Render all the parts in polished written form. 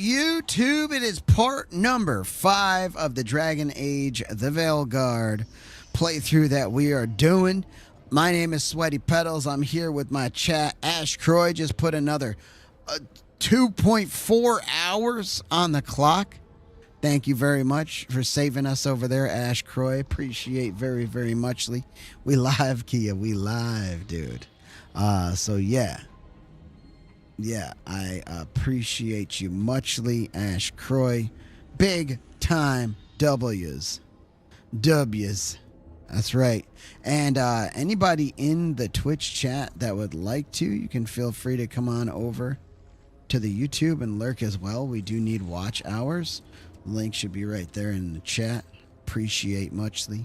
YouTube? It is part number 5 of the Dragon Age, the Veilguard playthrough that we are doing. My name is Sweaty Petals. I'm here with my chat. Ash Croy just put another 2.4 hours on the clock. Thank you very much for saving us over there, Ash Croy. Appreciate very, very muchly. We live, Kia. We live, dude. So yeah. Yeah, I appreciate you muchly, Ash Croy. Big time W's. W's. That's right. And anybody in the Twitch chat that would like to, you can feel free to come on over to the YouTube and lurk as well. We do need watch hours. Link should be right there in the chat. Appreciate muchly.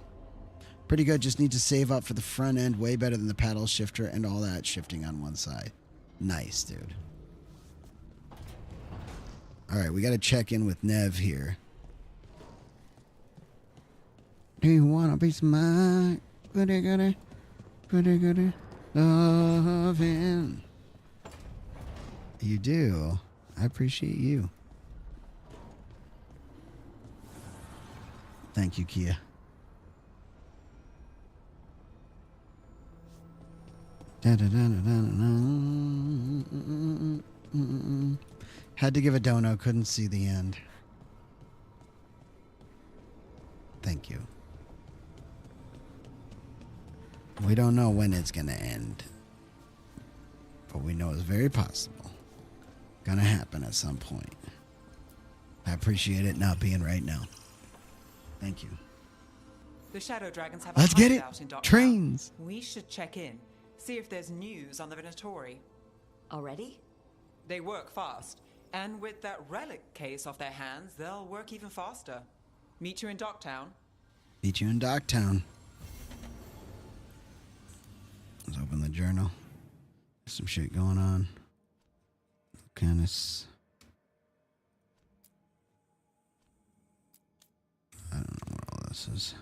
Pretty good. Just need to save up for the front end. Way better than the paddle shifter and all that shifting on one side. Nice, dude. All right, we got to check in with Nev here. Do you want a piece of my goody goody, goody goody loving? You do. I appreciate you. Thank you, Kia. Had to give a dono, couldn't see the end. Thank you. We don't know when it's gonna end, but we know it's very possible. Gonna happen at some point. I appreciate it not being right now. Thank you. The Shadow Dragons have Let's a get it. hideout in Dock Trains. Town. We should check in, see if there's news on the Venatori. Already? They work fast, and with that relic case off their hands, they'll work even faster. Meet you in Docktown. Meet you in Docktown. Let's open the journal. There's some shit going on. Canis. I don't know what all this is.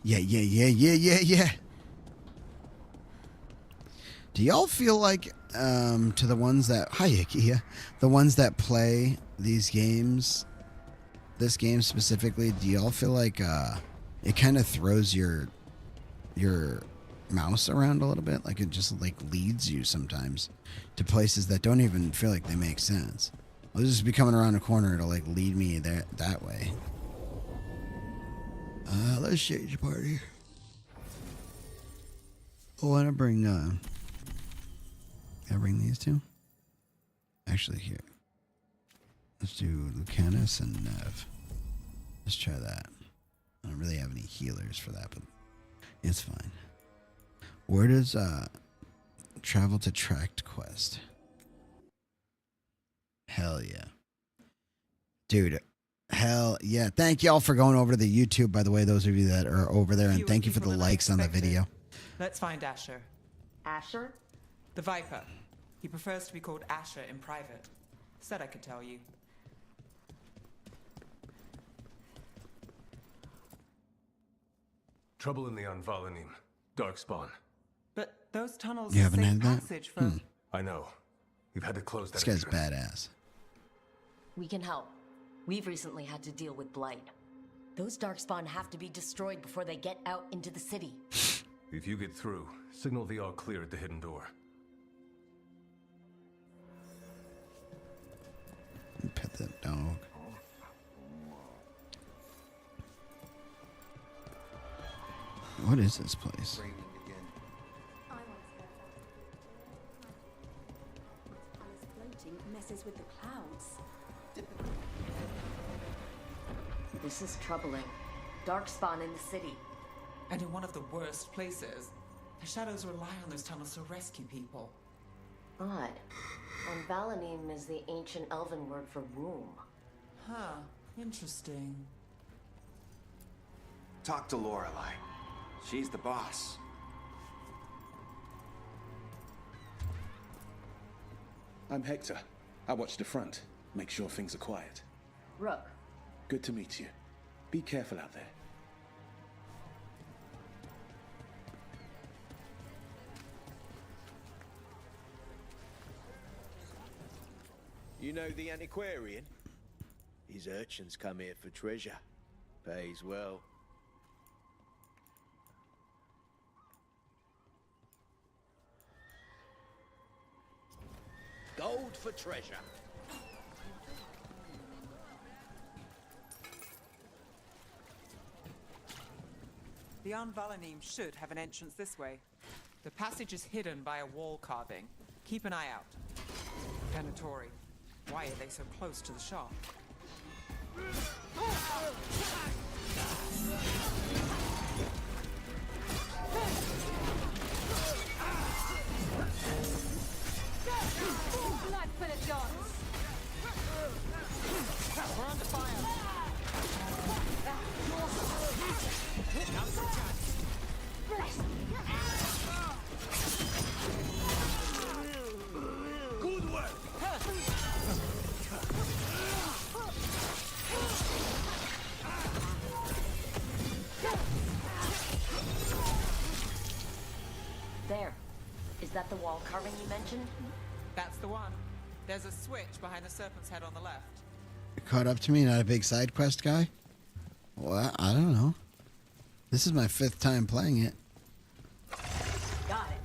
Yeah. Do y'all feel like, to the ones that, hi Ikea, the ones that play these games, this game specifically, do y'all feel like it kind of throws your mouse around a little bit? Like it just like leads you sometimes to places that don't even feel like they make sense. I'll just be coming around a corner, it'll like lead me there that way. Let's change the party. I want to bring, can I bring these two? Actually, here. Let's do Lucanus and Nev. Let's try that. I don't really have any healers for that, but it's fine. Where does, travel to tract quest? Hell yeah. Dude. Hell yeah. Thank y'all for going over to the YouTube, by the way, those of you that are over there, and thank you for the likes on the video. Let's find Asher. Asher? The Viper. He prefers to be called Asher in private. Said I could tell you. Trouble in the Anvalanim. Darkspawn. But those tunnels You are haven't safe had that? passage for... I know. We've had to close that. This guy's entrance. badass. We can help. We've recently had to deal with blight. Those darkspawn have to be destroyed before they get out into the city. If you get through, signal the all clear at the hidden door. Pet that dog. What is this place? Messes with the clouds. This is troubling. Darkspawn in the city. And in one of the worst places. The Shadows rely on those tunnels to rescue people. Odd. Anvalanim is the ancient elven word for womb. Huh. Interesting. Talk to Lorelei. She's the boss. I'm Hector. I watch the front. Make sure things are quiet. Rook. Good to meet you. Be careful out there. You know the antiquarian? His urchins come here for treasure. Pays well. Gold for treasure. The Anvalanim should have an entrance this way. The passage is hidden by a wall carving. Keep an eye out. Venatori, why are they so close to the shop? Blood for the gods! We're under fire! Good work! There. Is that the wall carving you mentioned? That's the one. There's a switch behind the serpent's head on the left. You caught up to me, not a big side quest guy? Well, I don't know. This is my 5th time playing it. Got it.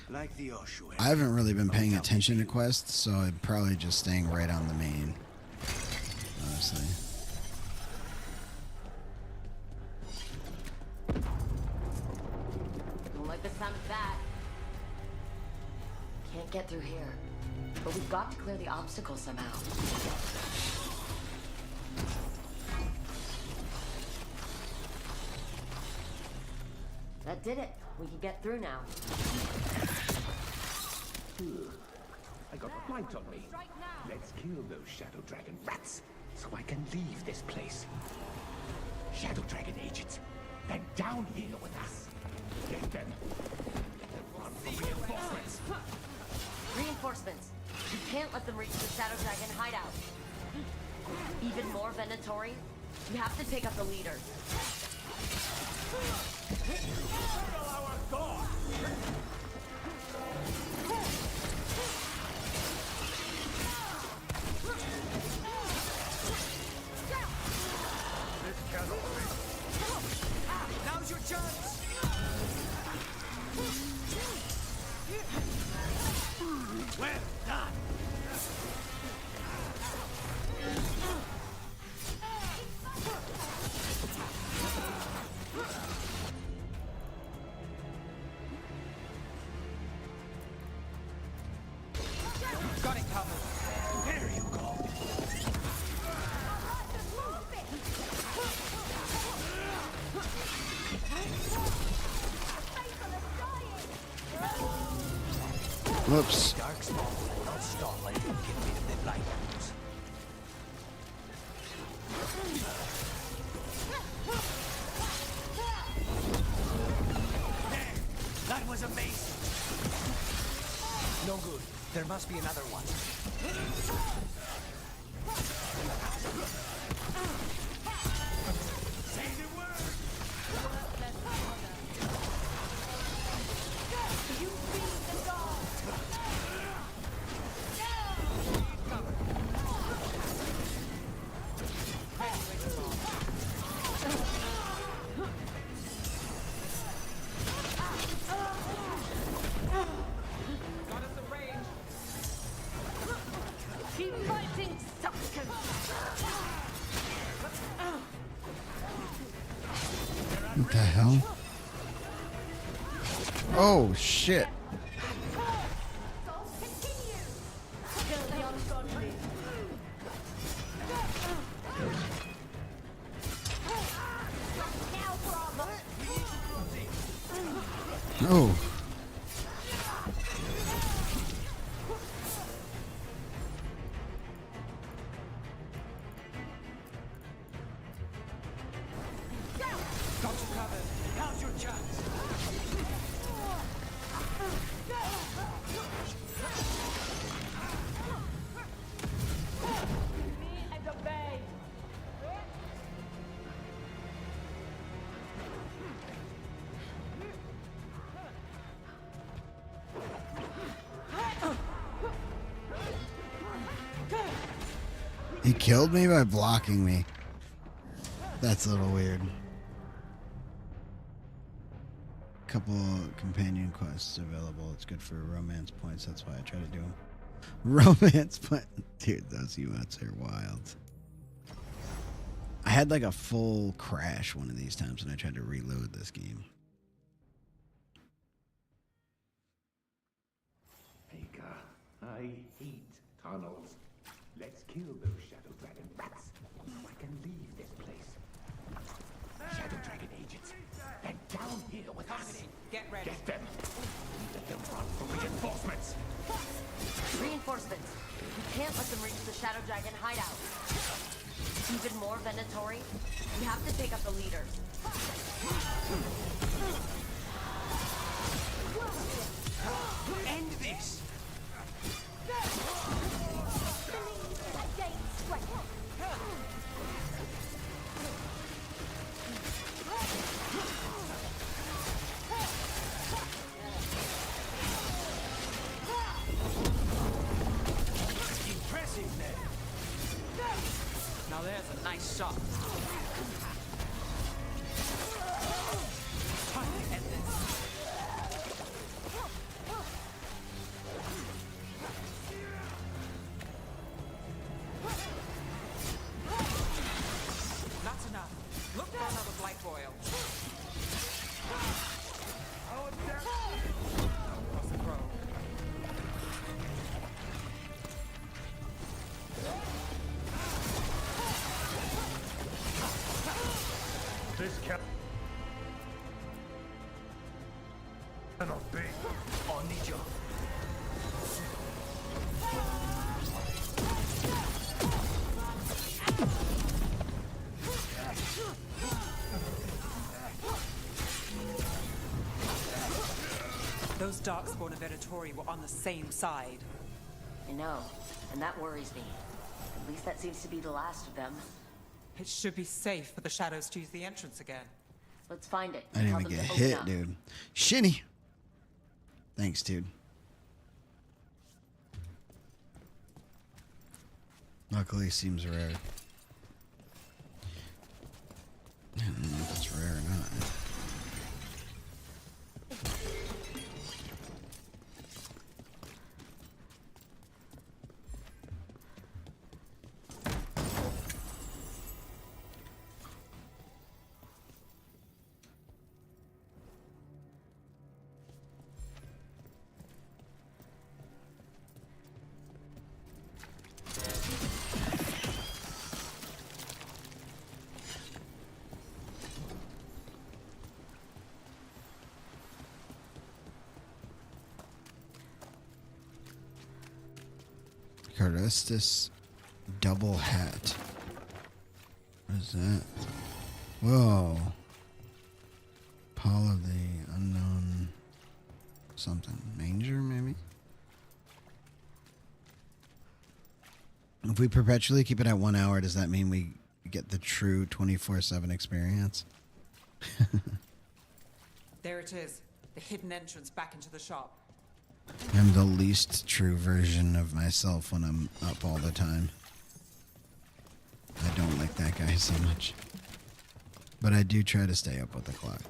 Like the Oshu. I haven't really been paying attention to quests, so I'm probably just staying right on the main. Honestly. Don't like the sound of that. Can't get through here. But we've got to clear the obstacle somehow. That did it. We can get through now. I got a light on me. Let's kill those Shadow Dragon rats so I can leave this place. Shadow Dragon agents, they're down here with us. Get them. Run for reinforcements. Reinforcements. You can't let them reach the Shadow Dragon hideout. Even more Venatori. You have to take out the leader. Our God! Now's your chance! Well done! Got it covered. There you go. Whoops. Darkspawn, not stop like you get rid of the light. That was amazing. No good. There must be another one. Say the word. You beat the gods! Got us a range. Keep fighting, suckers! What the hell? Oh, shit. Continue! Kill the ungodly! Now, bravo! Oh. Got you covered. Now's your chance. And obey! He killed me by blocking me. That's a little weird. Couple companion quests available. It's good for romance points. That's why I try to do them. Romance point. Dude, those emotes are wild. I had like a full crash one of these times when I tried to reload this game. Baker, I hate tunnels. Let's kill those Shadow Dragon rats so I can leave this place. Shadow Dragon agents, they're down here with us. Get ready. Get them. Let them run for reinforcements. Reinforcements. You can't let them reach the Shadow Dragon hideout. Even more Venatori. You have to take out the leaders. End this! Impressive there. Now there's a nice shot. Time to end this. Not enough. Look for another blight boil. Across the road. This cannot be. On the job. Those Darkspawn and Venatori were on the same side. I know, and that worries me. At least that seems to be the last of them. It should be safe for the shadows to use the entrance again. Let's find it. I didn't Tell even them get to open hit, up. dude. Shinny. Thanks, dude. Luckily, seems rare. I don't know if it's rare or not. Carestus double hat. What is that? Whoa. Paul of the unknown something. Manger, maybe? If we perpetually keep it at 1 hour, does that mean we get the true 24/7 experience? There it is. The hidden entrance back into the shop. I'm the least true version of myself when I'm up all the time. I don't like that guy so much. But I do try to stay up with the clock.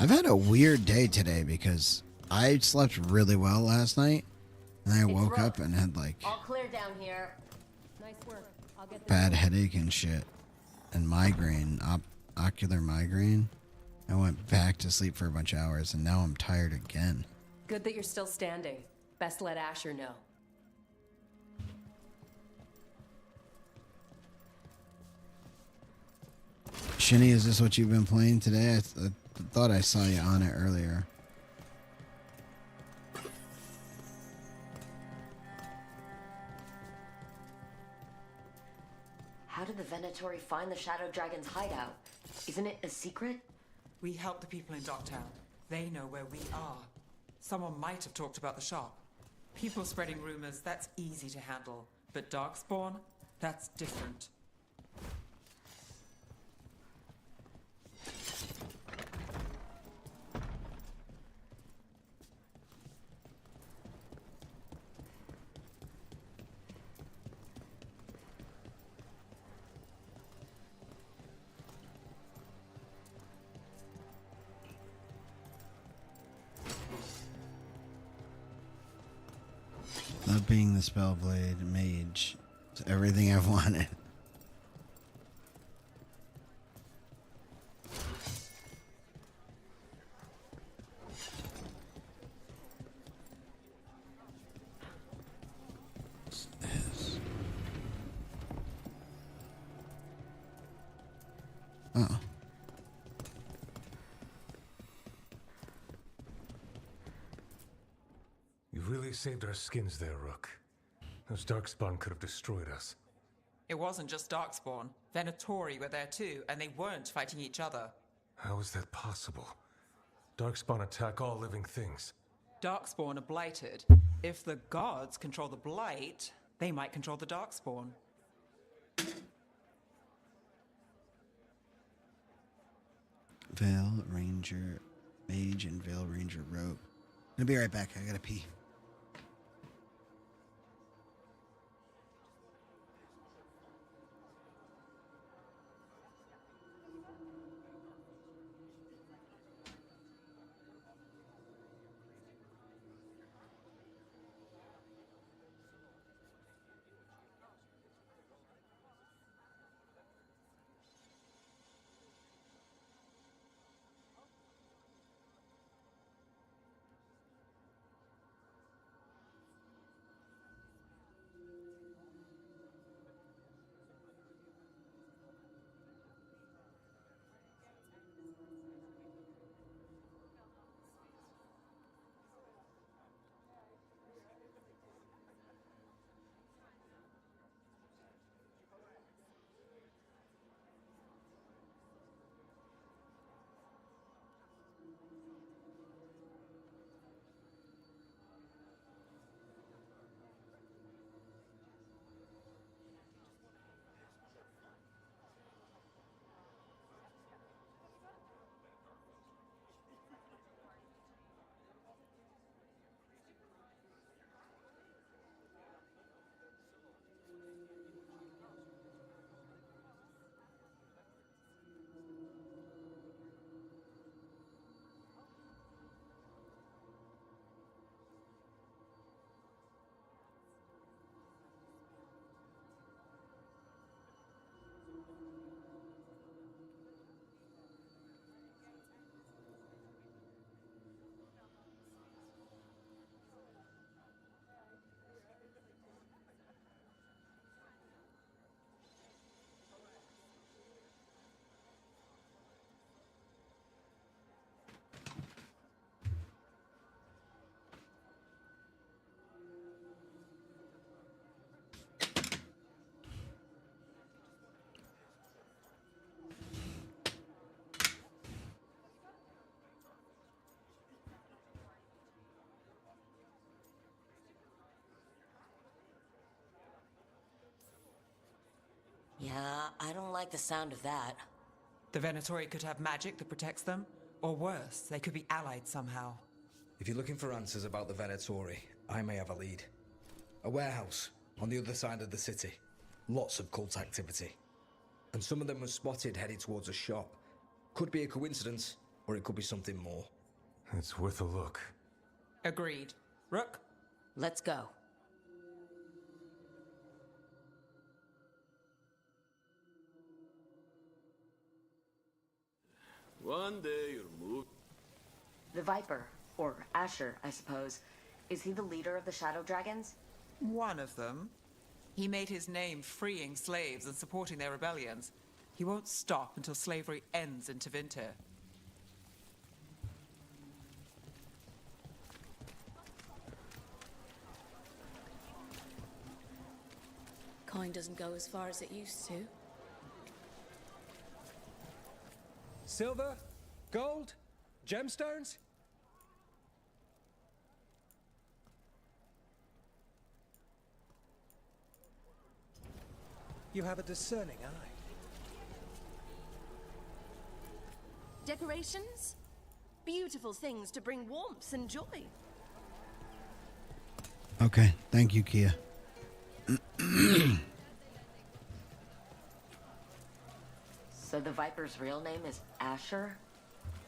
I've had a weird day today because I slept really well last night. And I woke rough. up and had like All clear down here. Nice work. I'll get this. bad headache and shit. And migraine, ocular migraine. I went back to sleep for a bunch of hours and now I'm tired again. Good that you're still standing. Best let Asher know. Shinny, is this what you've been playing today? I thought I saw you on it earlier. How did the Venatori find the Shadow Dragon's hideout? Isn't it a secret? We help the people in Docktown. They know where we are. Someone might have talked about the shop. People spreading rumors, that's easy to handle. But Darkspawn, that's different. Love being the Spellblade mage. It's everything I've wanted. Uh-oh. You really saved our skins there, Rook. Those Darkspawn could have destroyed us. It wasn't just Darkspawn. Venatori were there too, and they weren't fighting each other. How is that possible? Darkspawn attack all living things. Darkspawn are blighted. If the gods control the blight, they might control the Darkspawn. Veil Ranger Mage and Veil Ranger Rogue. I'll be right back. I gotta pee. Yeah, I don't like the sound of that. The Venatori could have magic that protects them, or worse, they could be allied somehow. If you're looking for answers about the Venatori, I may have a lead. A warehouse on the other side of the city. Lots of cult activity. And some of them were spotted headed towards a shop. Could be a coincidence, or it could be something more. It's worth a look. Agreed. Rook? Let's go. One day you'll move. The Viper, or Asher, I suppose. Is he the leader of the Shadow Dragons? One of them. He made his name freeing slaves and supporting their rebellions. He won't stop until slavery ends in Tevinter. Coin doesn't go as far as it used to. Silver? Gold? Gemstones? You have a discerning eye. Decorations? Beautiful things to bring warmth and joy. Okay, thank you, Kia. So the Viper's real name is Asher?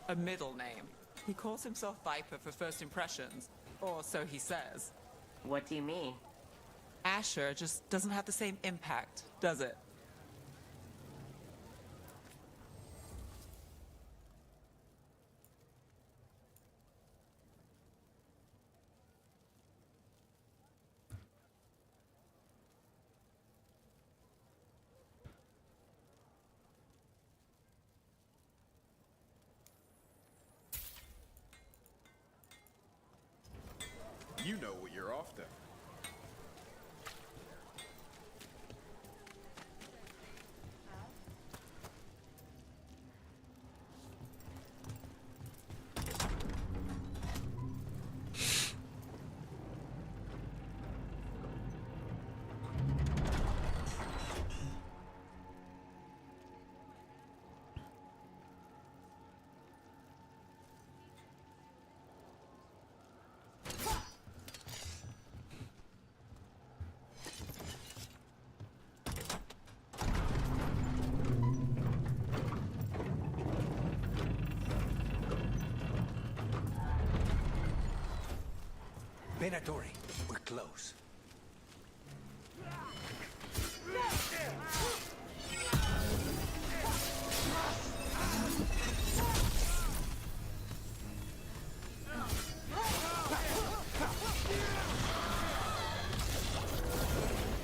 A middle name. He calls himself Viper for first impressions, or so he says. What do you mean? Asher just doesn't have the same impact, does it? You know what you're after. Venatori, we're close.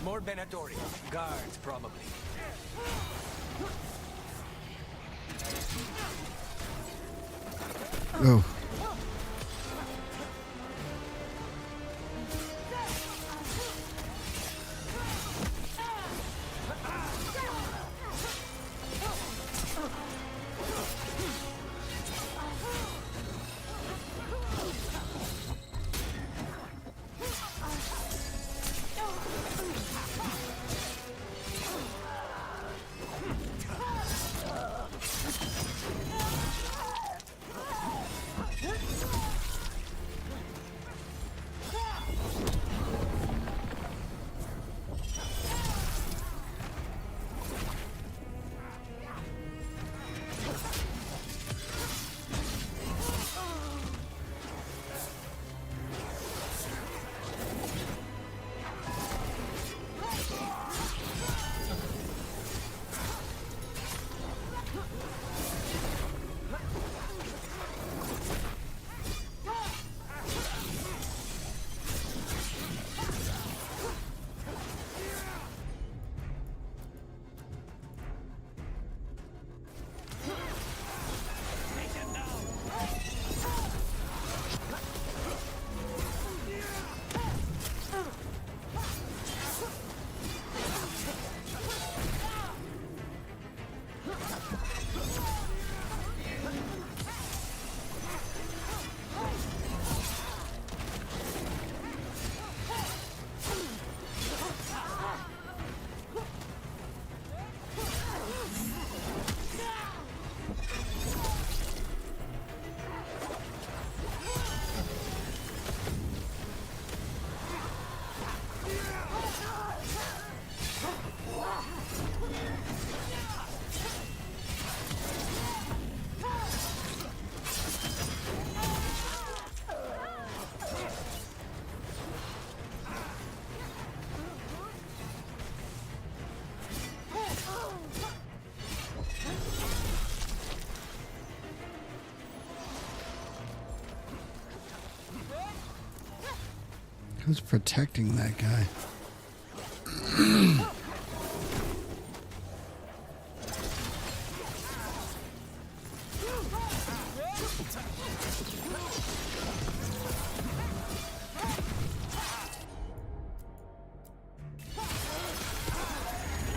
More Venatori. Guards, probably. Oh. Who's protecting that guy?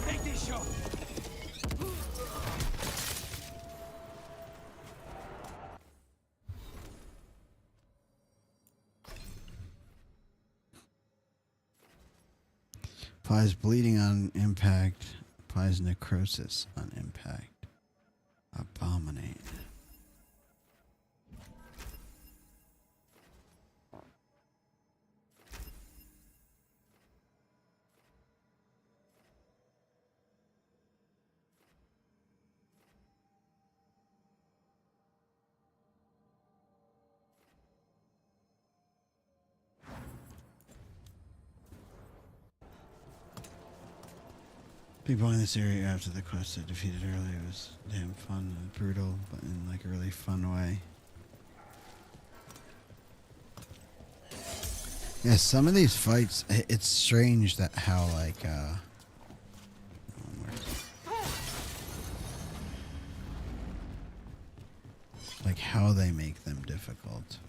Take this shot. Applies bleeding on impact. Applies necrosis on impact. Abominate. People in this area after the quest I defeated earlier was damn fun and brutal, but in like a really fun way. Yeah, some of these fights, it's strange that how like how they make them difficult.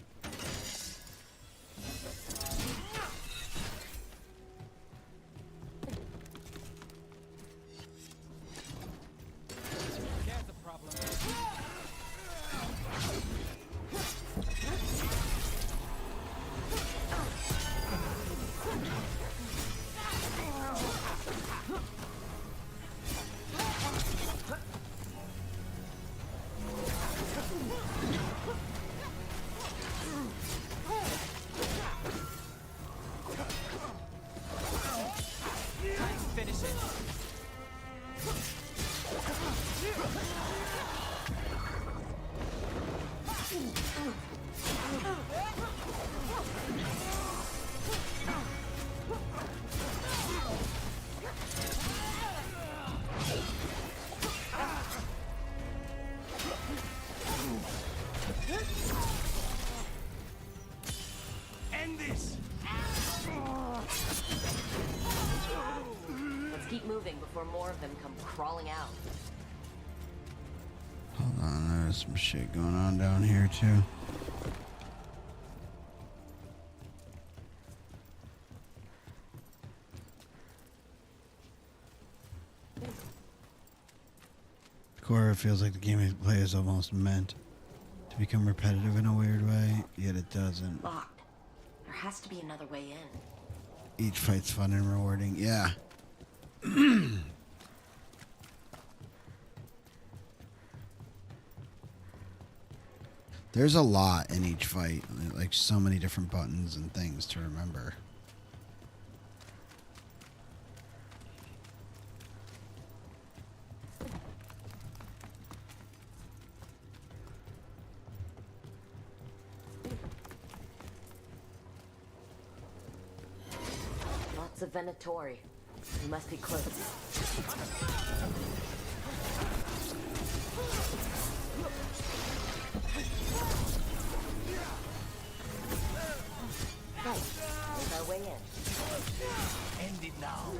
End this! Let's keep moving before more of them come crawling out. Hold on, there's some shit going on down here too. Core feels like the game we play is almost meant to become repetitive in a weird way, yet it doesn't. Locked. There has to be another way in. Each fight's fun and rewarding. Yeah. There's a lot in each fight, like so many different buttons and things to remember. Lots of Venatori. We must be close. Nice. There's our way in. End it now.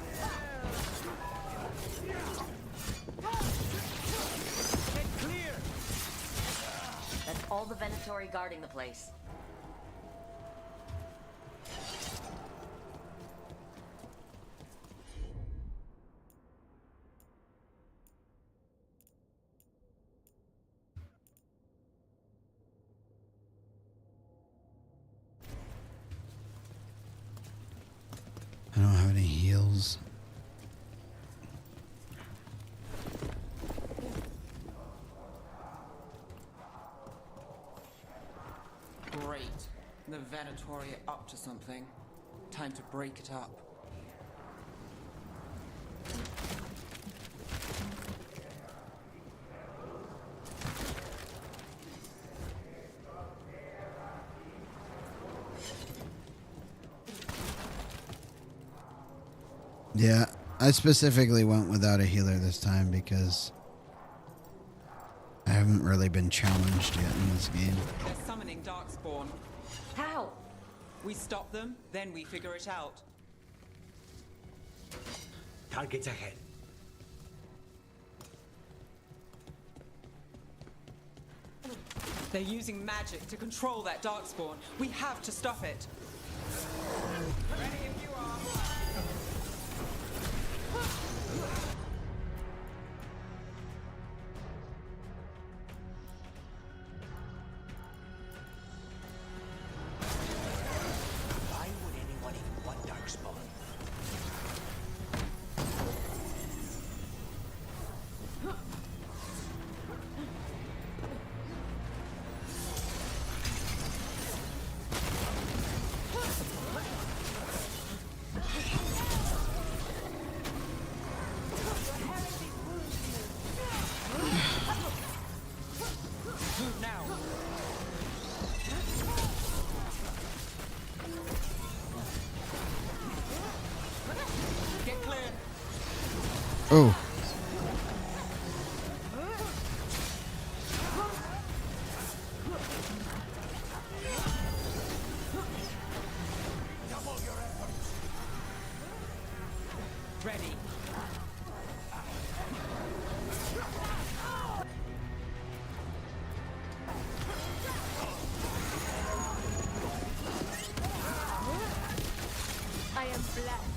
Get clear! That's all the Venatori guarding the place. I don't have any heals. Great. The Venatori are up to something. Time to break it up. Yeah, I specifically went without a healer this time because I haven't really been challenged yet in this game. They're summoning Darkspawn. How? We stop them, then we figure it out. Targets ahead. They're using magic to control that Darkspawn. We have to stop it. Ready if you are. Why would anyone even want Darkspawn? Oh. Ready. I am blessed.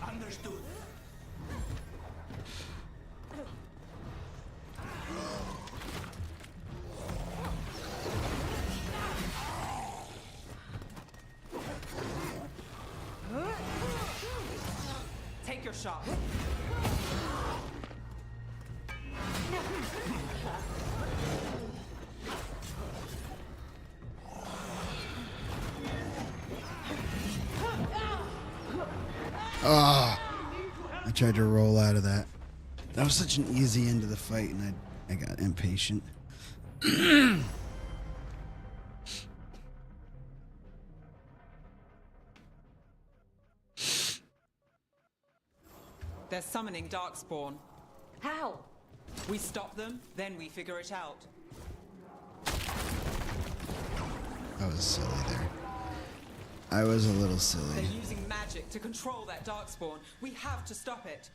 Understood. Take your shot. Ah, I tried to roll out of that. That was such an easy end to the fight, and I got impatient. They're summoning Darkspawn. How? We stop them, then we figure it out. I was silly there. I was a little They're silly. using magic to control that Darkspawn. We have to stop it.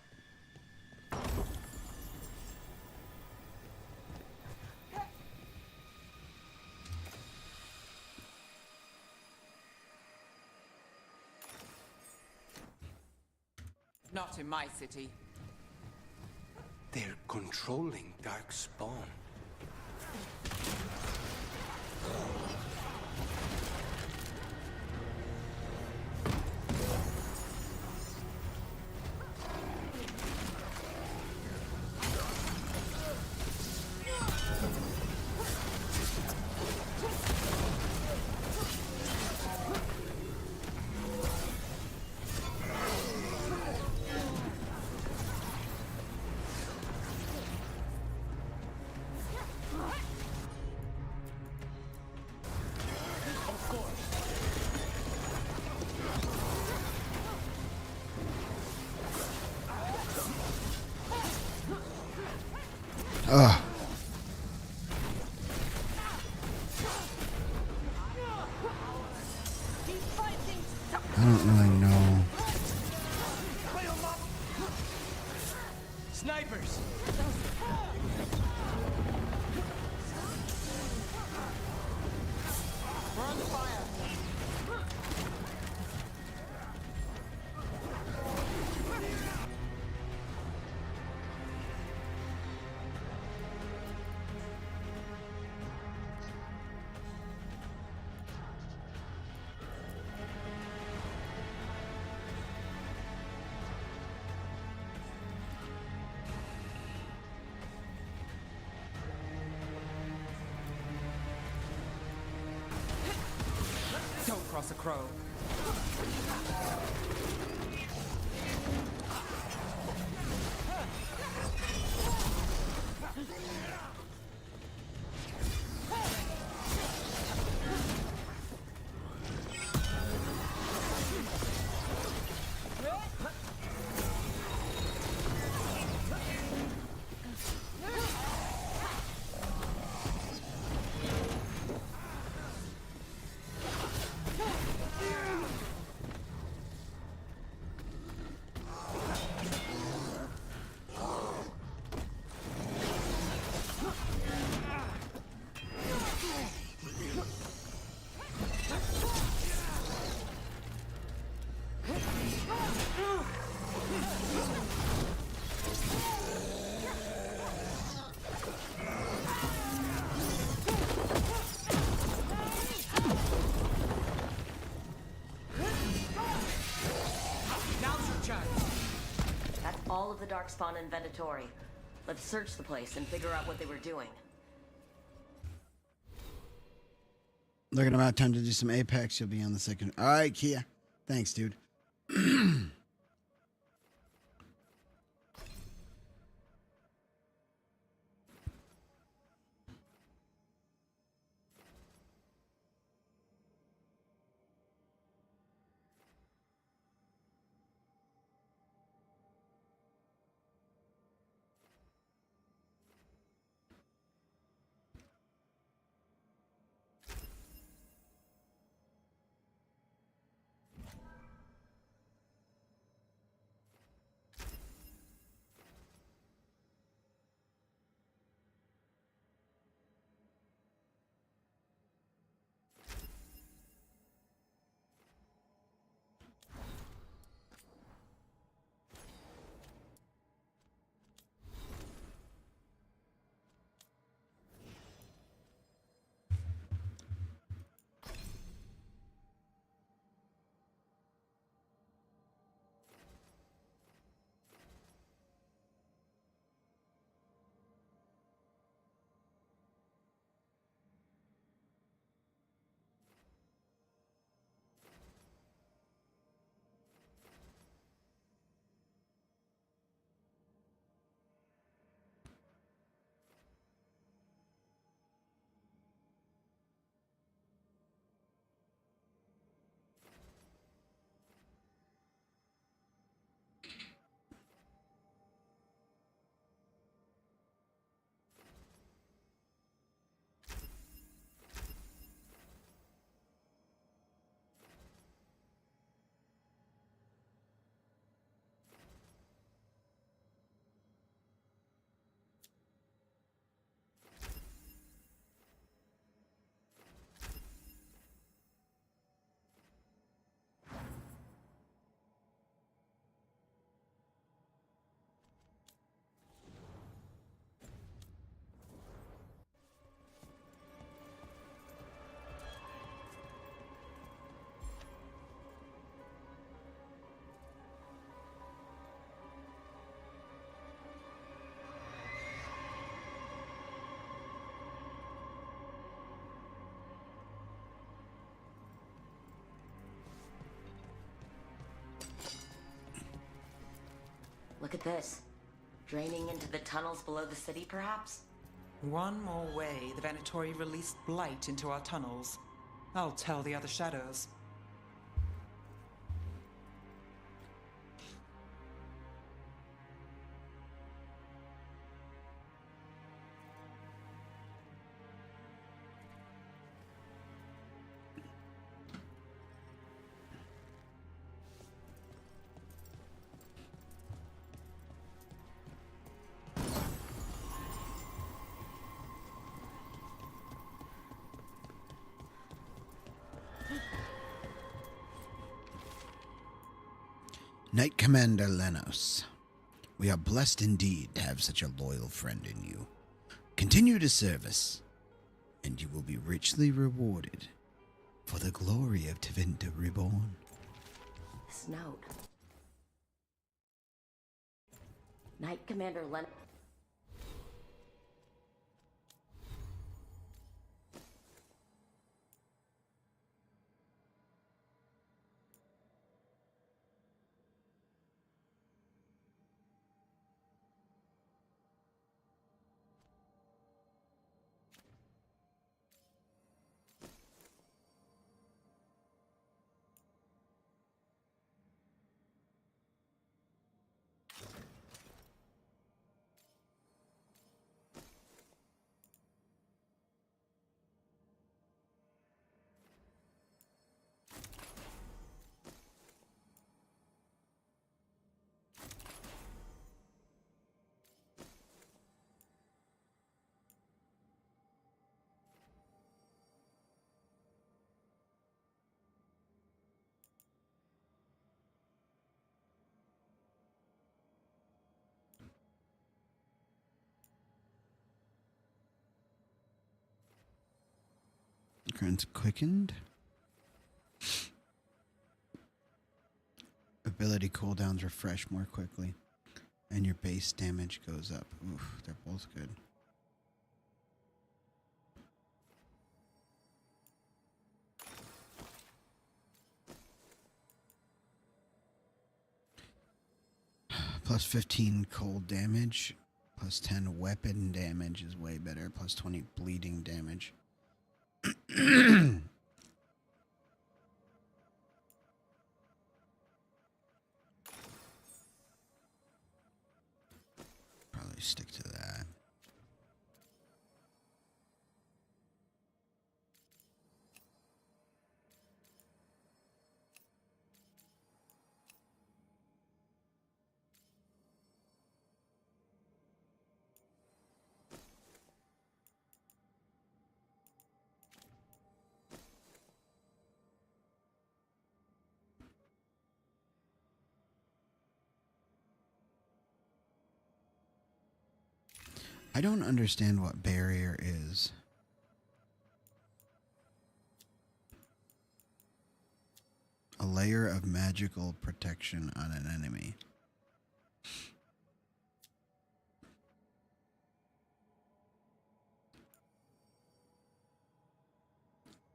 Not in my city. They're controlling Darkspawn. Ugh. I don't really know. Snipers! We're under fire. Don't cross a crow. all of the Darkspawn and Venatori. Let's search the place and figure out what they were doing. Looking about time to do some Apex. You'll be on the second. All right, Kia. Thanks, dude. Look at this. Draining into the tunnels below the city, perhaps? One more way the Venatori released blight into our tunnels. I'll tell the other shadows. Knight Commander Lenos, we are blessed indeed to have such a loyal friend in you. Continue to serve us, and you will be richly rewarded for the glory of Tevinter Reborn. This note. Knight Commander Len... Currents quickened. Ability cooldowns refresh more quickly. And your base damage goes up. Oof, they're both good. Plus 15 cold damage. Plus 10 weapon damage is way better. Plus 20 bleeding damage. Probably stick to that. I don't understand what barrier is. A layer of magical protection on an enemy.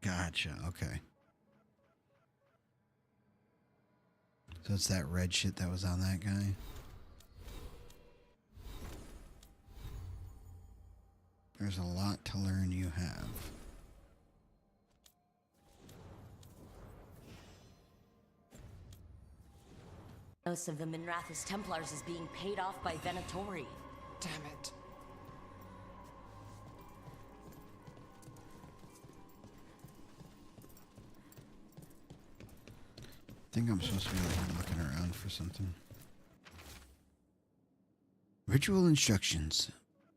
Gotcha, okay. So it's that red shit that was on that guy? There's a lot to learn you have. Most of the Minrathous Templars is being paid off by Venatori. Damn it. I think I'm supposed to be like looking around for something. Ritual instructions.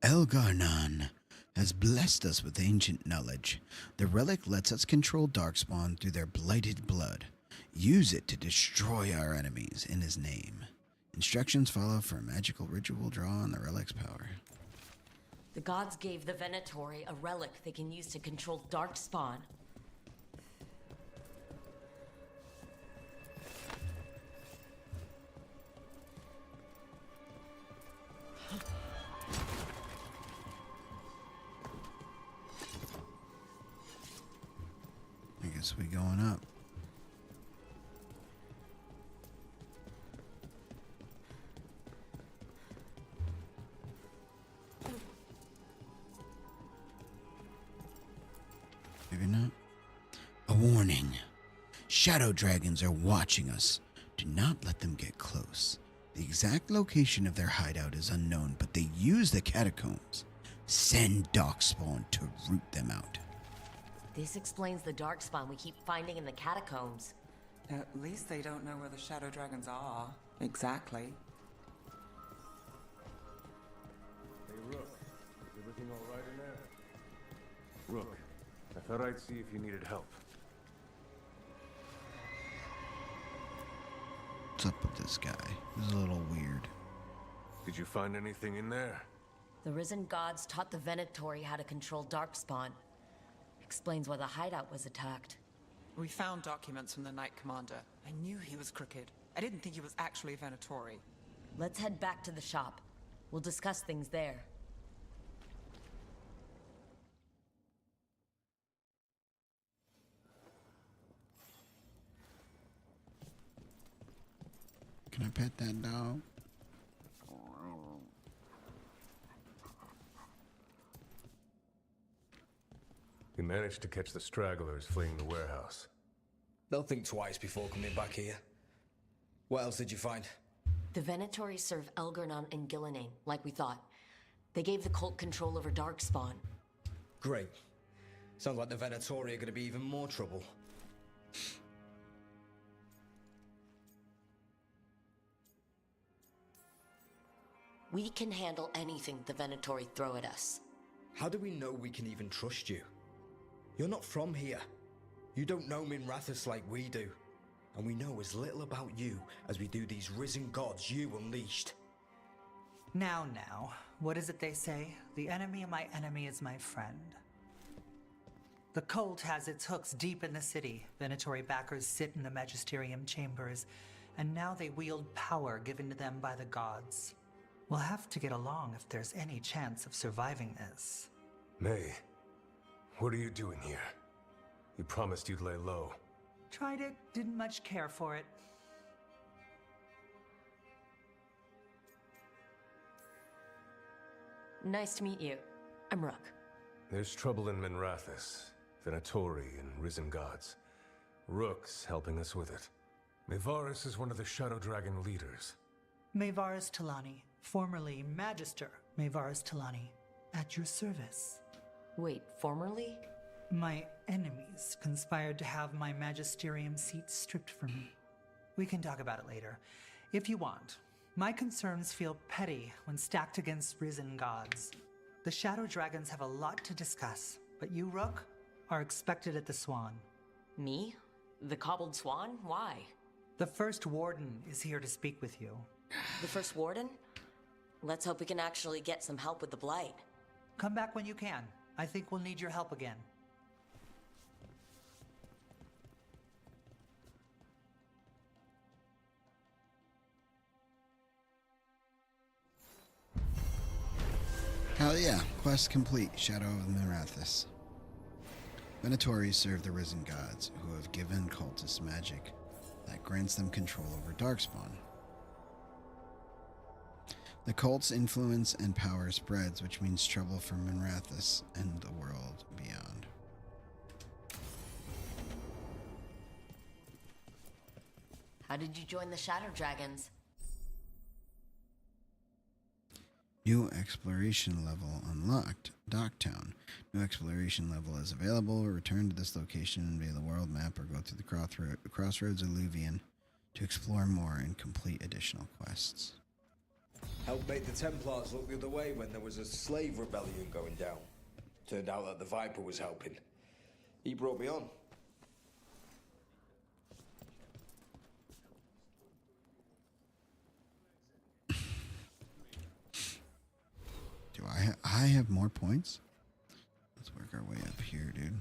Elgarnan has blessed us with ancient knowledge. The relic lets us control Darkspawn through their blighted blood. Use it to destroy our enemies in his name. Instructions follow for a magical ritual draw on the relic's power. The gods gave the Venatori a relic they can use to control Darkspawn. I guess we going up. Maybe not. A warning. Shadow dragons are watching us. Do not let them get close. The exact location of their hideout is unknown, but they use the catacombs. Send Darkspawn to root them out. This explains the Darkspawn we keep finding in the catacombs. At least they don't know where the Shadow Dragons are. Exactly. Hey, Rook. Is everything all right in there? Rook, I thought I'd see if you needed help. What's up with this guy? He's a little weird. Did you find anything in there? The risen gods taught the Venatori how to control Darkspawn. Explains why the hideout was attacked. We found documents from the Knight Commander. I knew he was crooked. I didn't think he was actually Venatori. Let's head back to the shop. We'll discuss things there. Can I pet that dog? We managed to catch the stragglers fleeing the warehouse. They'll think twice before coming back here. What else did you find? The Venatori serve Elgarnan and Gillinane, like we thought. They gave the cult control over Darkspawn. Great. Sounds like the Venatori are going to be even more trouble. We can handle anything the Venatori throw at us. How do we know we can even trust you? You're not from here. You don't know Minrathous like we do. And we know as little about you as we do these risen gods you unleashed. Now, what is it they say? The enemy of my enemy is my friend. The cult has its hooks deep in the city. Venatori backers sit in the magisterium chambers, and now they wield power given to them by the gods. We'll have to get along if there's any chance of surviving this. May, what are you doing here? You promised you'd lay low. Tried it, didn't much care for it. Nice to meet you. I'm Rook. There's trouble in Minrathous, Venatori, and Risen Gods. Rook's helping us with it. Mayvaris is one of the Shadow Dragon leaders. Mayvaris Talani, formerly Magister Mayvaris Talani, at your service. Wait, formerly? My enemies conspired to have my magisterium seat stripped from me. We can talk about it later, if you want. My concerns feel petty when stacked against risen gods. The Shadow Dragons have a lot to discuss, but you, Rook, are expected at the Swan. Me? The Cobbled Swan? Why? The First Warden is here to speak with you. The First Warden? Let's hope we can actually get some help with the Blight. Come back when you can. I think we'll need your help again. Hell yeah. Quest complete. Shadow of Minrathous. Venatori serve the risen gods, who have given cultists magic that grants them control over Darkspawn. The cult's influence and power spreads, which means trouble for Minrathous and the world beyond. How did you join the Shadow Dragons? New exploration level unlocked. Docktown. New exploration level is available. Return to this location via the world map or go through the Crossroads Alluvian to explore more and complete additional quests. Helped make the Templars look the other way when there was a slave rebellion going down. Turned out that the Viper was helping. He brought me on. Do I have more points? Let's work our way up here, dude.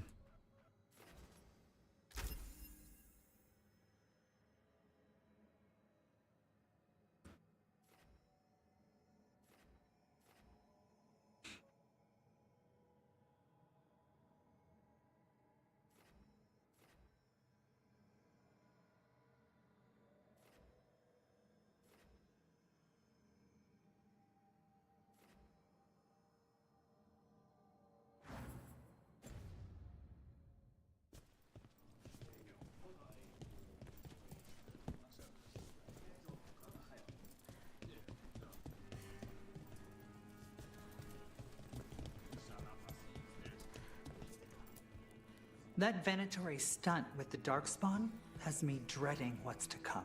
That Venatori stunt with the Darkspawn has me dreading what's to come.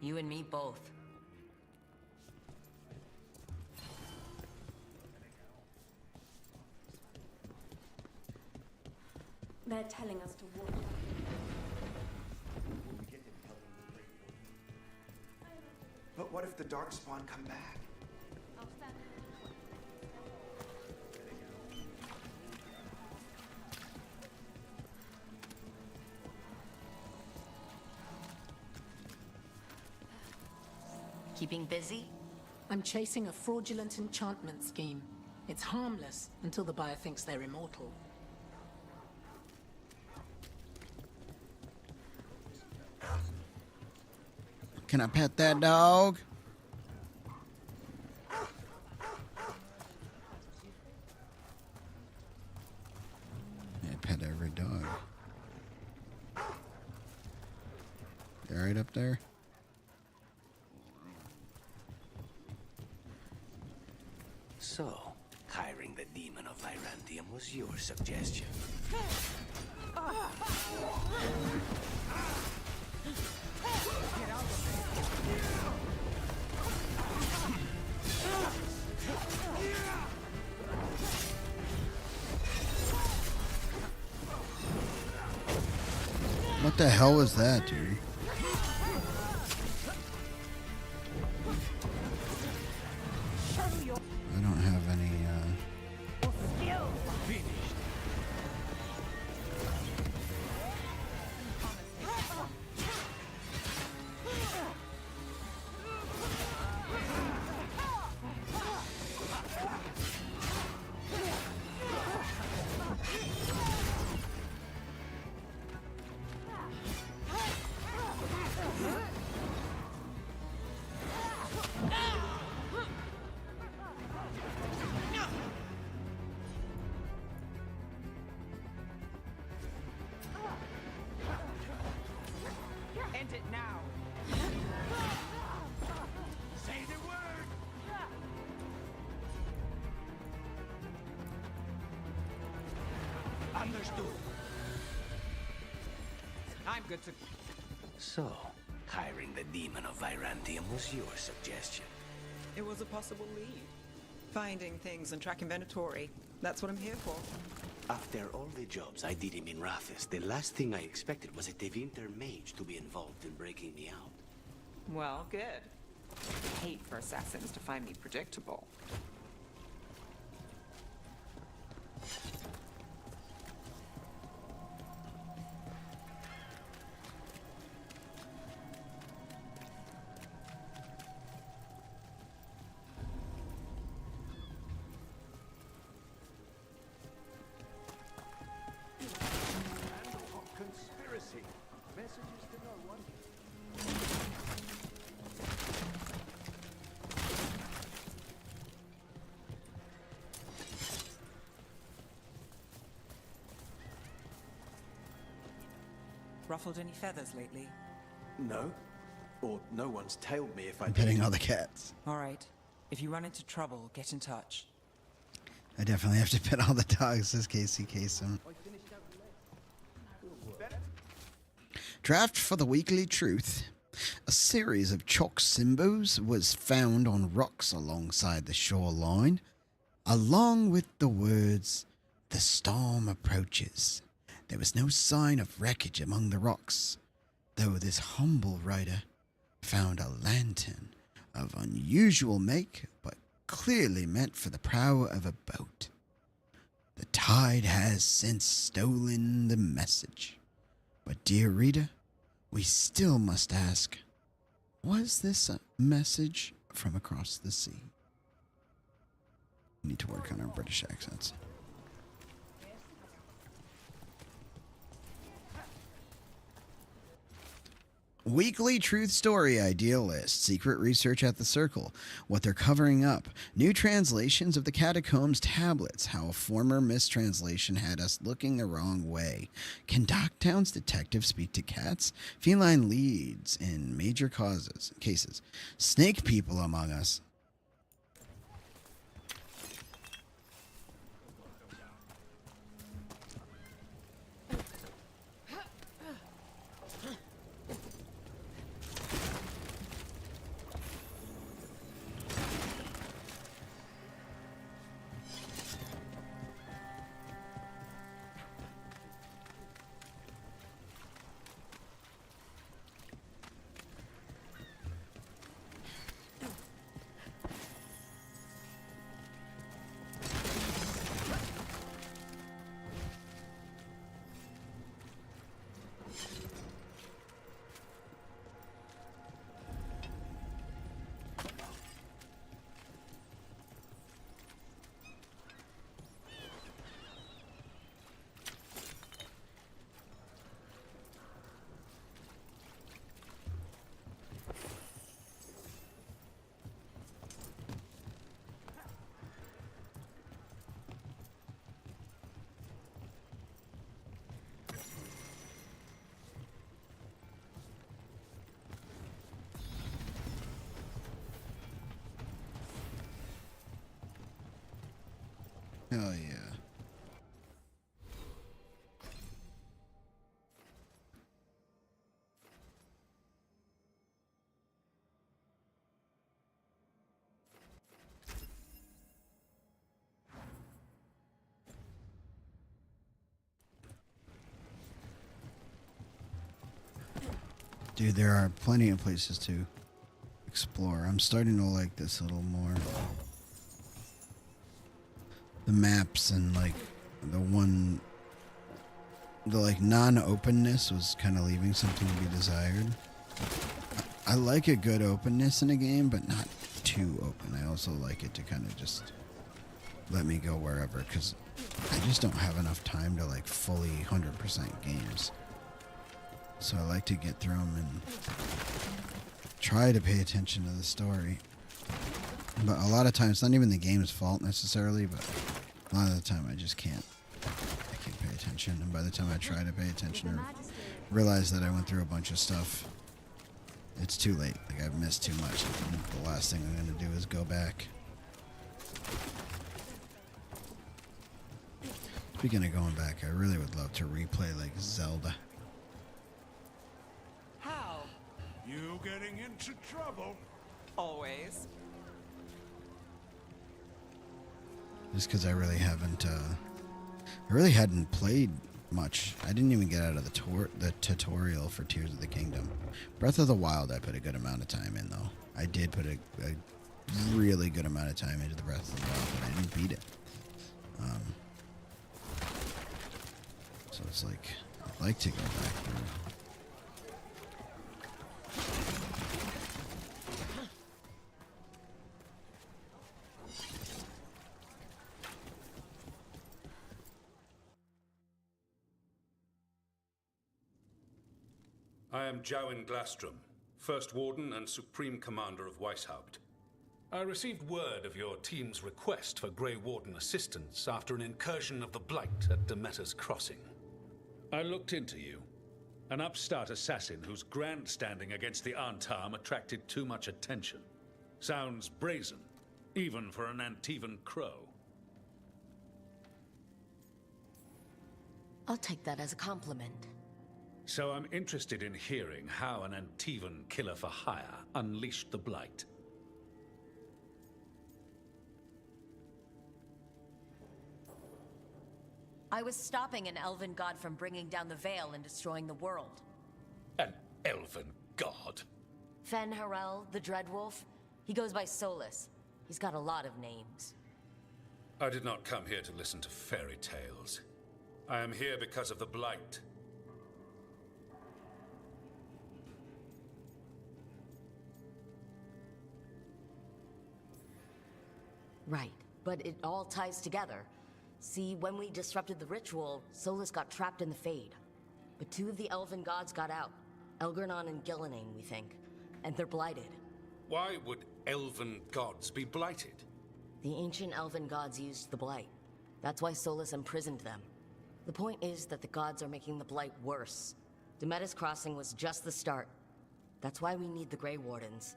You and me both. They're telling us to walk. But what if the Darkspawn come back? Keeping busy? I'm chasing a fraudulent enchantment scheme. It's harmless until the buyer thinks they're immortal. Can I pet that dog? Yeah, pet every dog. You all right up there? So, hiring the demon of Virantium was your suggestion. What the hell was that, dude? I don't have any, it now. Say the word! Understood. I'm good to... So, hiring the demon of Virantium was your suggestion. It was a possible lead. Finding things and tracking Venatori. That's what I'm here for. After all the jobs I did in Minrathis, the last thing I expected was a Tevinter mage to be involved in breaking me out. Well, good. I hate for assassins to find me predictable. Conspiracy. Messages to no one. Ruffled any feathers lately? No. Or no one's tailed me if I I'm did. petting all the cats. All right. If you run into trouble, get in touch. I definitely have to pet all the dogs, says Casey Kasem. Draft for the Weekly Truth. A series of chalk symbols was found on rocks alongside the shoreline, along with the words, "The storm approaches." There was no sign of wreckage among the rocks, though this humble writer found a lantern of unusual make, but clearly meant for the prow of a boat. The tide has since stolen the message. But, dear reader, we still must ask, was this a message from across the sea? We need to work on our British accents. Weekly Truth Story Idea List. Secret research at the Circle. What they're covering up. New translations of the Catacombs tablets. How a former mistranslation had us looking the wrong way. Can Docktown's detective speak to cats? Feline leads in major cases. Snake people among us. Hell yeah. Dude, there are plenty of places to explore. I'm starting to like this a little more. The maps and like the like non-openness was kind of leaving something to be desired. I like a good openness in a game, but not too open. I also like it to kind of just let me go wherever, because I just don't have enough time to like fully 100% games. So I like to get through them and try to pay attention to the story. But a lot of times, not even the game's fault necessarily, but a lot of the time I just can't. I can't pay attention, and by the time I try to pay attention or realize that I went through a bunch of stuff, It's too late. Like, I've missed too much. The last thing I'm gonna do is go back. Speaking of going back, I really would love to replay like Zelda. How? You getting into trouble? Always. Just because I really haven't, I really hadn't played much. I didn't even get out of the tutorial for Tears of the Kingdom. Breath of the Wild I put a good amount of time in, though. I did put a really good amount of time into the Breath of the Wild, but I didn't beat it. So it's like, I'd like to go back through. I am Jowin Glastrom, First Warden and Supreme Commander of Weishaupt. I received word of your team's request for Grey Warden assistance after an incursion of the Blight at Demeter's Crossing. I looked into you, an upstart assassin whose grandstanding against the Antarm attracted too much attention. Sounds brazen, even for an Antivan crow. I'll take that as a compliment. So I'm interested in hearing how an Antivan killer for hire unleashed the Blight. I was stopping an elven god from bringing down the Veil and destroying the world. An elven god? Fen Harel, the Dreadwolf. He goes by Solus. He's got a lot of names. I did not come here to listen to fairy tales. I am here because of the Blight. Right, but it all ties together. See, when we disrupted the ritual, Solus got trapped in the Fade. But two of the elven gods got out. Elgernon and Gillenane, we think. And they're blighted. Why would elven gods be blighted? The ancient elven gods used the Blight. That's why Solus imprisoned them. The point is that the gods are making the Blight worse. Demeter's Crossing was just the start. That's why we need the Grey Wardens.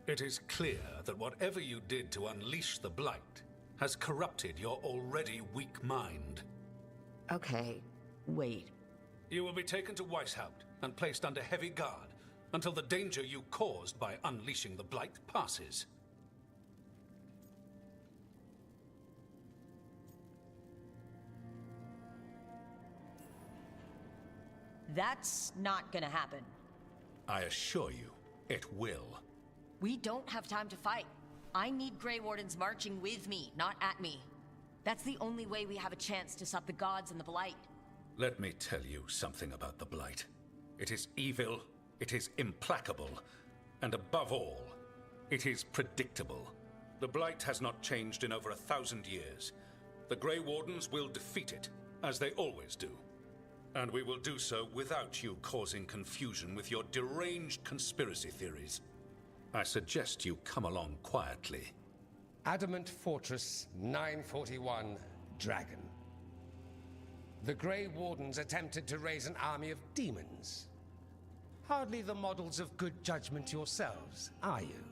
It is clear that whatever you did to unleash the Blight has corrupted your already weak mind. Okay, wait. You will be taken to Weishaupt and placed under heavy guard until the danger you caused by unleashing the Blight passes. That's not gonna happen. I assure you, it will. We don't have time to fight. I need Grey Wardens marching with me, not at me. That's the only way we have a chance to stop the gods and the Blight. Let me tell you something about the Blight. It is evil, it is implacable, and above all, it is predictable. The Blight has not changed in over 1,000 years. The Grey Wardens will defeat it, as they always do. And we will do so without you causing confusion with your deranged conspiracy theories. I suggest you come along quietly. Adamant Fortress 941 Dragon. The Grey Wardens attempted to raise an army of demons. Hardly the models of good judgment yourselves, are you?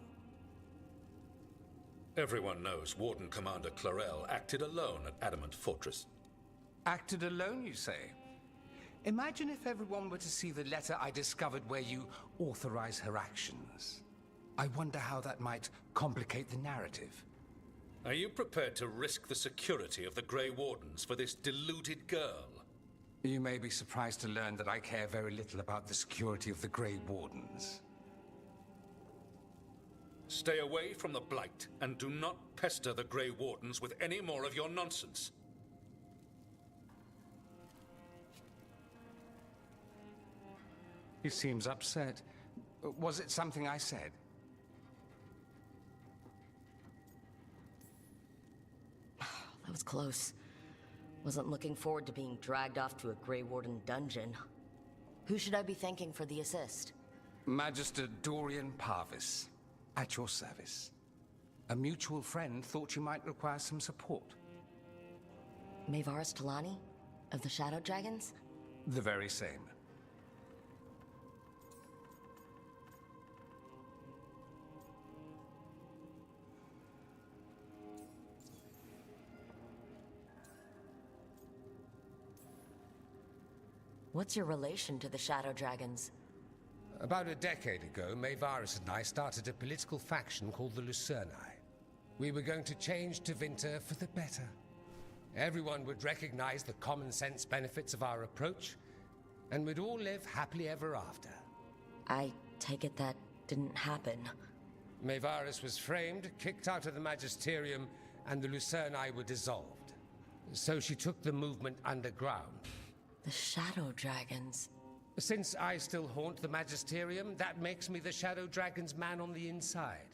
Everyone knows Warden Commander Clarel acted alone at Adamant Fortress. Acted alone, you say? Imagine if everyone were to see the letter I discovered where you authorize her actions. I wonder how that might complicate the narrative. Are you prepared to risk the security of the Grey Wardens for this deluded girl? You may be surprised to learn that I care very little about the security of the Grey Wardens. Stay away from the Blight, and do not pester the Grey Wardens with any more of your nonsense. He seems upset. Was it something I said? That was close. Wasn't looking forward to being dragged off to a Grey Warden dungeon. Who should I be thanking for the assist? Magister Dorian Parvis, at your service. A mutual friend thought you might require some support. Maevaris Talani? Of the Shadow Dragons? The very same. What's your relation to the Shadow Dragons? About a decade ago, Maevaris and I started a political faction called the Lucerni. We were going to change Tevinter for the better. Everyone would recognize the common sense benefits of our approach, and we'd all live happily ever after. I take it that didn't happen. Maevaris was framed, kicked out of the Magisterium, and the Lucerni were dissolved. So she took the movement underground. The Shadow Dragons. Since I still haunt the Magisterium, that makes me the Shadow Dragon's man on the inside.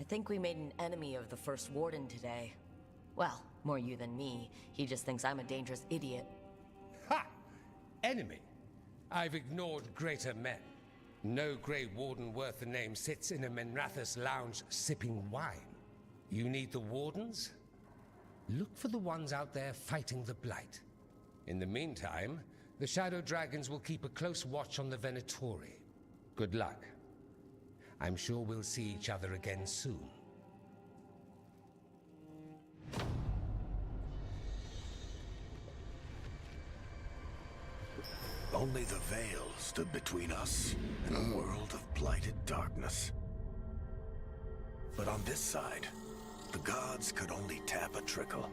I think we made an enemy of the First Warden today. Well, more you than me. He just thinks I'm a dangerous idiot. Ha! Enemy? I've ignored greater men. No Grey Warden worth the name sits in a Minrathous lounge sipping wine. You need the Wardens? Look for the ones out there fighting the Blight. In the meantime, the Shadow Dragons will keep a close watch on the Venatori. Good luck. I'm sure we'll see each other again soon. Only the veil stood between us and a world of blighted darkness. But on this side, the gods could only tap a trickle.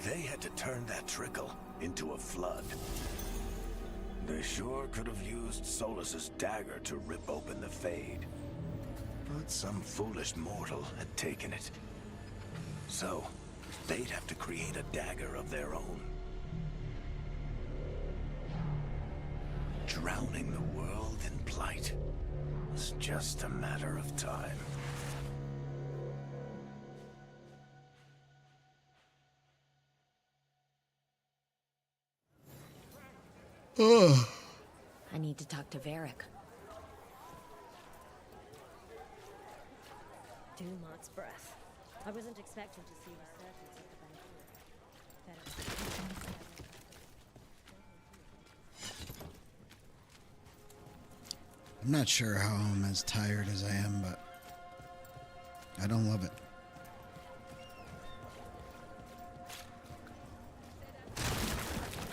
They had to turn that trickle into a flood. They sure could have used Solus's dagger to rip open the Fade. But some foolish mortal had taken it. So, they'd have to create a dagger of their own. Drowning the world in blight was just a matter of time. I need to talk to Varric. Dumont breath. I wasn't expecting to see resurgence of the vampire. I'm not sure how I'm as tired as I am, but I don't love it.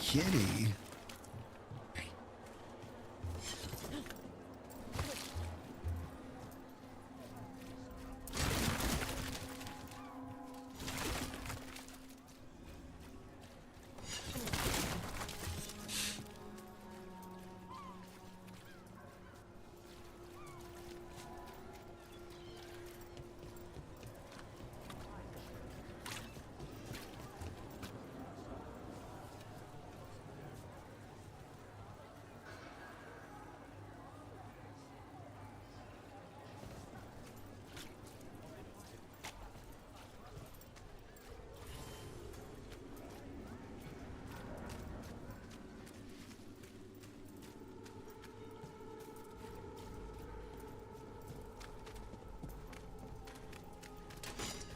Kitty?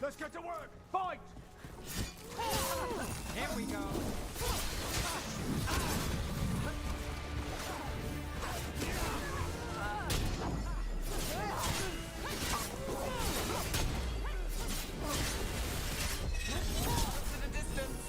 Let's get to work! Fight! Here we go. To the distance.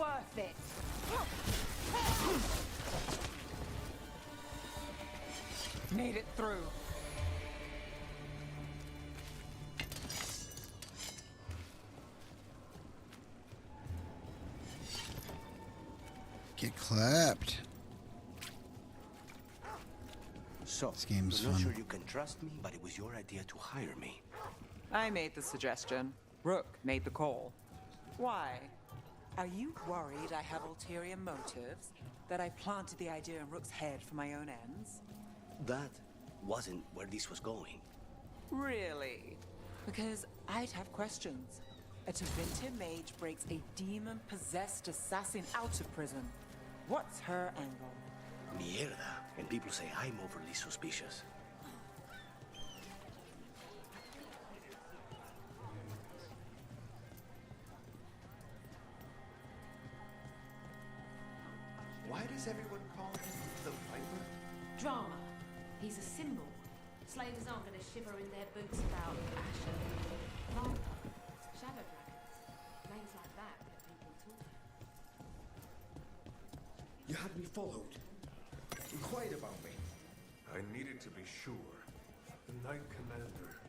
worth it. Made it through. Get clapped. So, This game's I'm not fun. sure you can trust me, but it was your idea to hire me. I made the suggestion. Rook made the call. Why? Are you worried I have ulterior motives? That I planted the idea in Rook's head for my own ends? That wasn't where this was going. Really? Because I'd have questions. A Tevinter mage breaks a demon-possessed assassin out of prison. What's her angle? Mierda. And people say I'm overly suspicious. Why does everyone call him the Viper? Drama. He's a symbol. Slavers aren't going to shiver in their boots about Asher. Viper. Shadow dragons. Names like that get people talking. You had me followed. Inquired about me. I needed to be sure. The Knight Commander.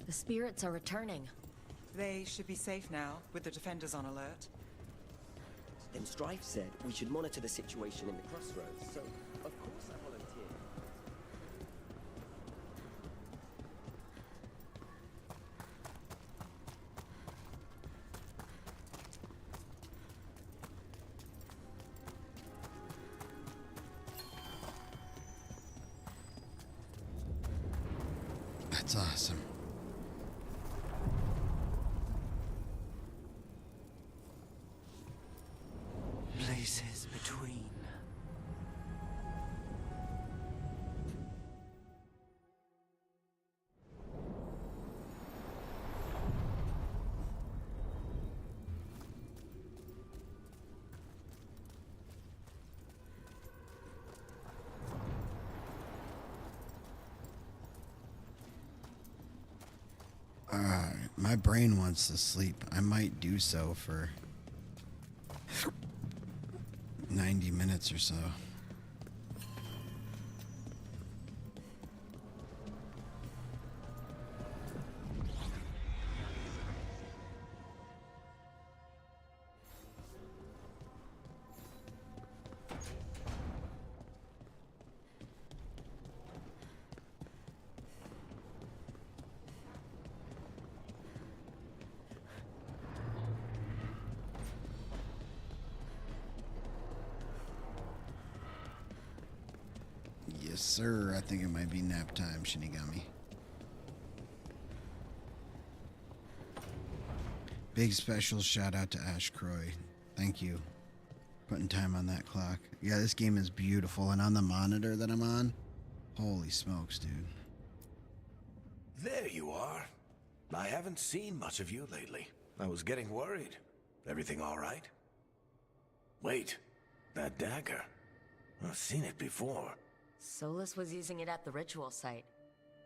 The spirits are returning. They should be safe now, with the defenders on alert. Then Strife said we should monitor the situation in the crossroads, so of course I volunteered. That's awesome. Places between. My brain wants to sleep. I might do so for 90 minutes or so. Yes, sir. I think it might be nap time, Shinigami. Big special shout out to Ash Croy. Thank you. Putting time on that clock. Yeah, this game is beautiful. And on the monitor that I'm on, holy smokes, dude. There you are. I haven't seen much of you lately. I was getting worried. Everything all right? Wait, that dagger. I've seen it before. Solus was using it at the ritual site.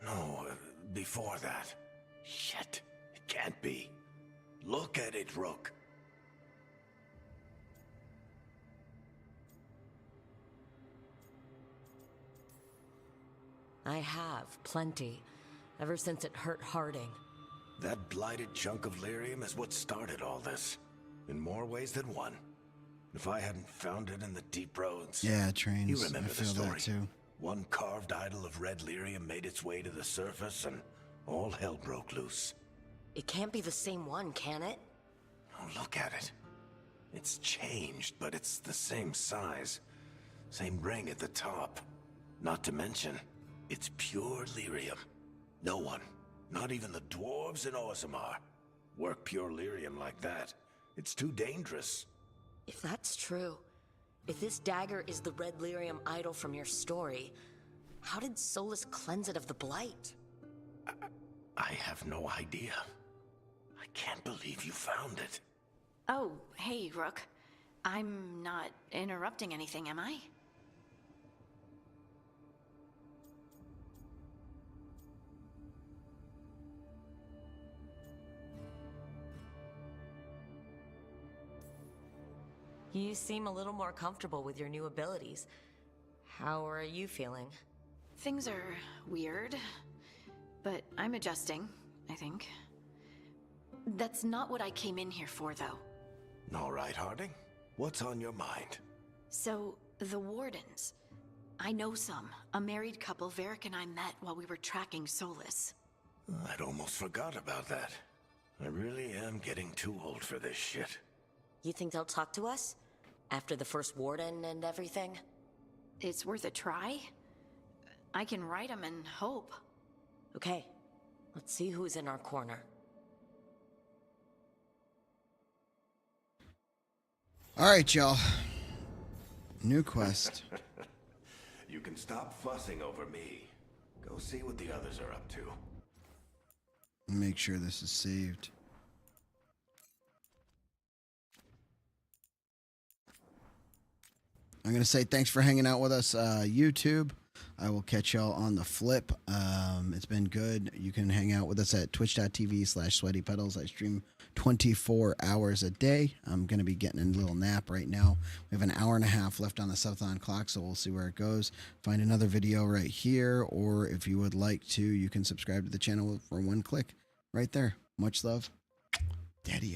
No, before that. Shit, it can't be. Look at it, Rook. I have, plenty. Ever since it hurt Harding. That blighted chunk of lyrium is what started all this. In more ways than one. If I hadn't found it in the deep roads... Yeah, Trains. You remember I feel the story. that too. One carved idol of red lyrium made its way to the surface and all hell broke loose. It can't be the same one, can it? Oh, look at it. It's changed, but it's the same size. Same ring at the top. Not to mention, it's pure lyrium. No one, not even the dwarves in Orzammar, work pure lyrium like that. It's too dangerous. If that's true, if this dagger is the red lyrium idol from your story, how did Solus cleanse it of the blight? I have no idea. I can't believe you found it. Oh, hey, Rook. I'm not interrupting anything, am I? You seem a little more comfortable with your new abilities. How are you feeling? Things are weird, but I'm adjusting, I think. That's not what I came in here for, though. All right, Harding. What's on your mind? So, the Wardens. I know some. A married couple Varric and I met while we were tracking Solus. I'd almost forgot about that. I really am getting too old for this shit. You think they'll talk to us? After the first Warden and everything? It's worth a try. I can write them and hope. Okay, let's see who's in our corner. All right, y'all. New quest. You can stop fussing over me. Go see what the others are up to. Make sure this is saved. I'm going to say thanks for hanging out with us, YouTube. I will catch y'all on the flip. It's been good. You can hang out with us at twitch.tv/sweatypedals. I stream 24 hours a day. I'm going to be getting a little nap right now. We have an hour and a half left on the Subathon clock, so we'll see where it goes. Find another video right here, or if you would like to, you can subscribe to the channel for one click right there. Much love. Daddy.